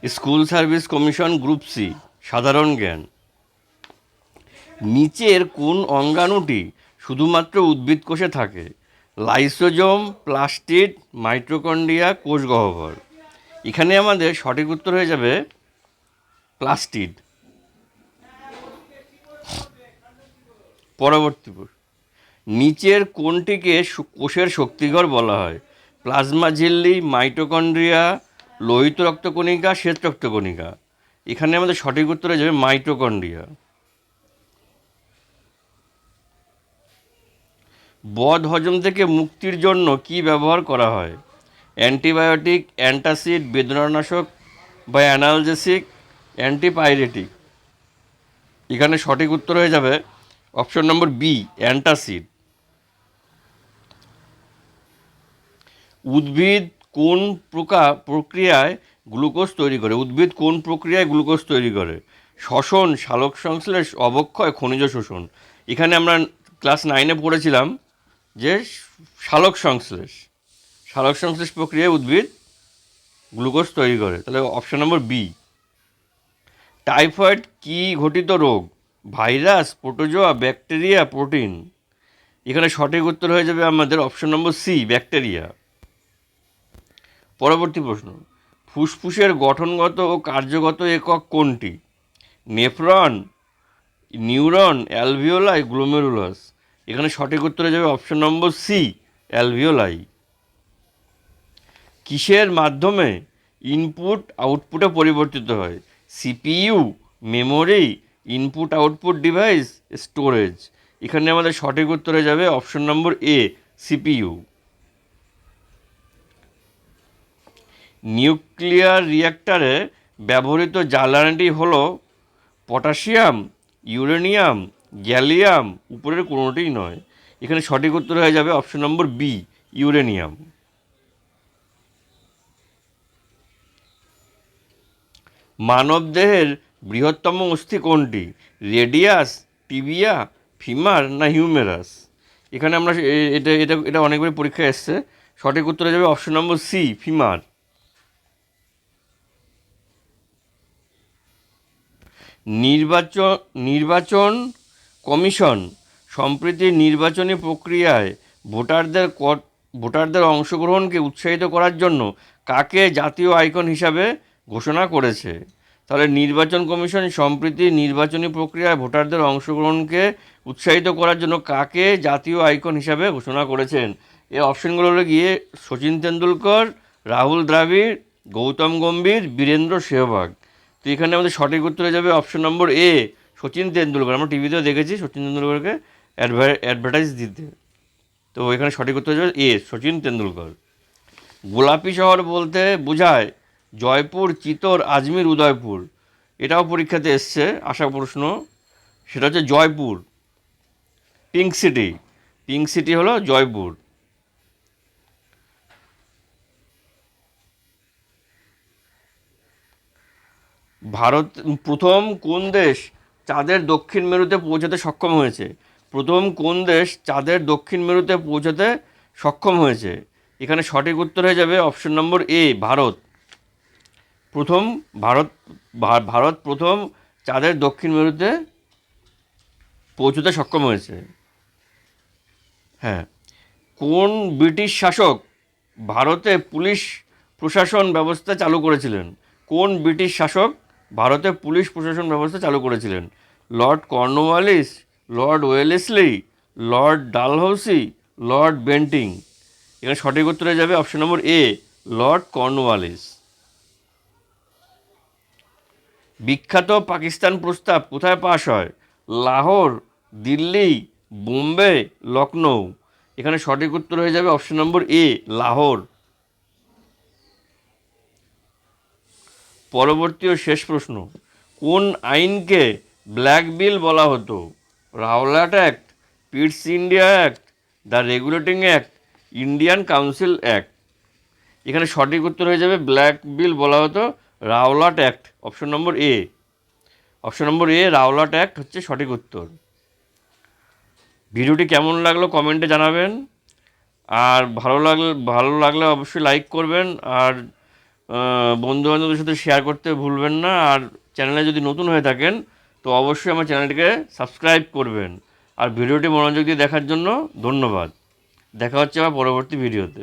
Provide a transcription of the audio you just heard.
School service commission group C, সাধারণ জ্ঞান। নিচের কোন অঙ্গাণুটি শুধুমাত্র উদ্ভিদ কোষে থাকে? লাইসোজোম, প্লাস্টিড, মাইটোকন্ড্রিয়া, কোষ গহ্বর। এখানে আমাদের সঠিক উত্তর হয়ে যাবে প্লাস্টিড। পরবর্তী প্রশ্ন, নিচের কোনটিকে কোষের শক্তিঘর বলা হয়? প্লাজমা ঝিল্লি, মাইটোকন্ড্রিয়া, লোহিত রক্তকণিকা, শ্বেত রক্তকণিকা। এখানে আমাদের সঠিক উত্তর হয়ে যাবে মাইটোকন্ড্রিয়া। বদ হজম থেকে মুক্তির জন্য কি ব্যবহার করা হয়? অ্যান্টিবায়োটিক, অ্যান্টাসিড, বেদনানাশক বা অ্যানালজেসিক, অ্যান্টিপাইরেটিক। এখানে সঠিক উত্তর হয়ে যাবে অপশন নম্বর বি, অ্যান্টাসিড। উদ্ভিদ কোন প্রক্রিয়ায় গ্লুকোজ তৈরি করে? উদ্ভিদ কোন প্রক্রিয়ায় গ্লুকোজ তৈরি করে? শ্বসন, সালোক সংশ্লেষ, অবক্ষয়, খনিজ শোষণ। এখানে আমরা ক্লাস 9-এ পড়েছিলাম যে সালোক সংশ্লেষ, সালোক সংশ্লেষ প্রক্রিয়ায় উদ্ভিদ গ্লুকোজ তৈরি করে। তাহলে অপশন নম্বর বি। টাইফয়েড কি ঘটিত রোগ? Virus, protozoa, bacteria, protein. এখানে সঠিক উত্তর হয়ে যাবে আমাদের অপশন নম্বর সি, ব্যাকটেরিয়া। পরবর্তী প্রশ্ন, ফুসফুসের গঠনগত ও কার্যগত একক কোনটি? Nephron, neuron, alveoli, glomerulus. এখানে সঠিক উত্তর হয়ে যাবে অপশন নম্বর সি, অ্যালভিওলাই। কিসের মাধ্যমে ইনপুট আউটপুটে পরিবর্তিত হয়? CPU, memory, input output device, storage. এখানে আমাদের সঠিক উত্তর হয়ে যাবে অপশন নম্বর এ, সিপিইউ। নিউক্লিয়ার রিঅ্যাক্টরে ব্যবহৃত জ্বালানিটি হলো পটাশিয়াম, ইউরেনিয়াম, গ্যালিয়াম, উপরের কোনোটিই নয়। এখানে সঠিক উত্তর হয়ে যাবে অপশন নম্বর বি, ইউরেনিয়াম। মানবদেহের বৃহত্তম অস্থি কোনটি? রেডিয়াস, টিবিয়া, ফিমার না হিউমেরাস? এখানে আমরা এটা এটা এটা অনেকবার পরীক্ষায় এসছে। সঠিক উত্তর হয়ে যাবে অপশন নম্বর সি, ফিমার। নির্বাচন কমিশন সম্প্রতি নির্বাচনী প্রক্রিয়ায় ভোটারদের অংশগ্রহণকে উৎসাহিত করার জন্য কাকে জাতীয় আইকন হিসাবে ঘোষণা করেছে? তাহলে নির্বাচন কমিশন সম্প্রতি নির্বাচনী প্রক্রিয়ায় ভোটারদের অংশগ্রহণকে উৎসাহিত করার জন্য কাকে জাতীয় আইকন হিসাবে ঘোষণা করেছেন? এই অপশনগুলো হলো গিয়ে সচিন তেন্ডুলকর, রাহুল দ্রাবিড়, গৌতম গম্ভীর, বীরেন্দ্র সেহবাগ। তো এখানে আমাদের সঠিক উত্তর হয়ে যাবে অপশন নম্বর এ, সচিন তেন্ডুলকর। আমরা টিভিতেও দেখেছি সচিন তেন্ডুলকরকে অ্যাডভার্টাইজ দিতে। তো এখানে সঠিক উত্তর হয়ে যাবে এ, সচিন তেন্ডুলকর। গোলাপি শহর বলতে বোঝায় জয়পুর, চিতোর, আজমির, উদয়পুর। এটাও পরীক্ষাতে এসছে আশা প্রশ্ন। সেটা হচ্ছে Jaipur, pink city. Pink city হলো জয়পুর। ভারত প্রথম কোন দেশ চাঁদের দক্ষিণ মেরুতে পৌঁছাতে সক্ষম হয়েছে? প্রথম কোন দেশ চাঁদের দক্ষিণ মেরুতে পৌঁছাতে সক্ষম হয়েছে? এখানে সঠিক উত্তর হয়ে যাবে অপশন নম্বর এ, ভারত। প্রথম ভারত ভারত প্রথম চাঁদের দক্ষিণ মেরুতে পৌঁছতে সক্ষম হয়েছে। হ্যাঁ। কোন ব্রিটিশ শাসক ভারতে পুলিশ প্রশাসন ব্যবস্থা চালু করেছিলেন? কোন ব্রিটিশ শাসক ভারতে পুলিশ প্রশাসন ব্যবস্থা চালু করেছিলেন? Lord Cornwallis, Lord Wellesley, Lord Dalhousie, Lord Bentinck. এখানে সঠিক উত্তর হয়ে যাবে অপশন নম্বর এ, লর্ড কর্নওয়ালিস। বিখ্যাত পাকিস্তান প্রস্তাব কোথায় পাশ হয়? লাহোর, দিল্লি, বোম্বে, লখনৌ। এখানে সঠিক উত্তর হয়ে যাবে অপশন নম্বর এ, লাহোর। পরবর্তী ও শেষ প্রশ্ন, কোন আইনকে ব্ল্যাক বিল বলা হতো? Rowlatt act, পিটস India act, the regulating act, Indian council act. এখানে সঠিক উত্তর হয়ে যাবে ব্ল্যাক বিল বলা হতো রাওলাট অ্যাক্ট, অপশন নম্বর এ। অপশন নম্বর এ, রাওলাট অ্যাক্ট হচ্ছে সঠিক উত্তর। ভিডিওটি কেমন লাগলো কমেন্টে জানাবেন। আর ভালো লাগলে অবশ্যই লাইক করবেন। আর বন্ধুবান্ধবদের সাথে শেয়ার করতে ভুলবেন না। আর চ্যানেলে যদি নতুন হয়ে থাকেন তো অবশ্যই আমার চ্যানেলটিকে সাবস্ক্রাইব করবেন। আর ভিডিওটি মনোযোগ দিয়ে দেখার জন্য ধন্যবাদ। দেখা হচ্ছে আবার পরবর্তী ভিডিওতে।